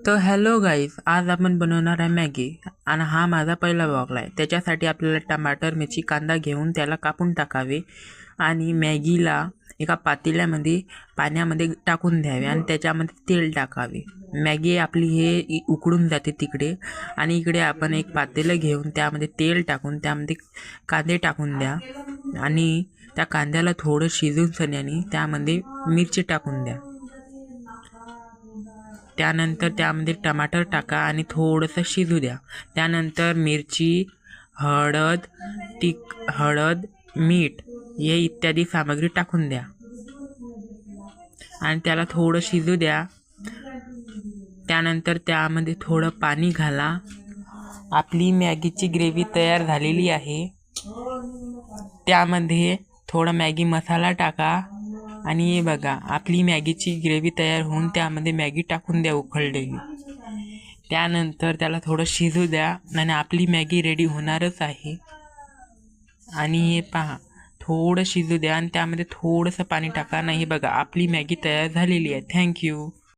तर hello guys, आज आपण बनवणार आहे मॅगी आणि हा माझा पहिला व्लॉग आहे. त्याच्यासाठी आपल्याला टमाटर, मिरची, कांदा घेऊन त्याला कापून टाकावे आणि मॅगीला एका पातेल्यामध्ये पाण्यामध्ये टाकून द्यावे आणि त्याच्यामध्ये तेल टाकावे. मॅगी आपली उकडून जाते तिकडे आणि इकडे आपण एक पातेलं घेऊन त्यामध्ये तेल टाकून त्यामध्ये कांदे टाकून द्या आणि त्या कांद्याला थोडं शिजून सण्याने त्यामध्ये मिरची टाकून द्या. त्यानंतर त्यामध्ये टमाटर टाका आणि थोडंसं शिजू द्या. त्यानंतर मिरची, हळद, मीठ हे इत्यादी सामग्री टाकून द्या आणि त्याला थोडं शिजू द्या. त्यानंतर त्यामध्ये थोडं पाणी घाला. आपली मॅगीची ग्रेव्ही तयार झालेली आहे. त्यामध्ये थोडा मॅगी मसाला टाका आणि हे बघा, आपली मॅगीची ग्रेव्ही तयार होऊन त्यामध्ये मॅगी टाकून द्या उकळलेली. त्यानंतर त्याला थोडं शिजू द्या आणि आपली मॅगी रेडी होणारच आहे. आणि हे पहा, थोडं शिजू द्या आणि त्यामध्ये थोडंसं पाणी टाका. नाही बघा, आपली मॅगी तयार झालेली आहे. थँक्यू.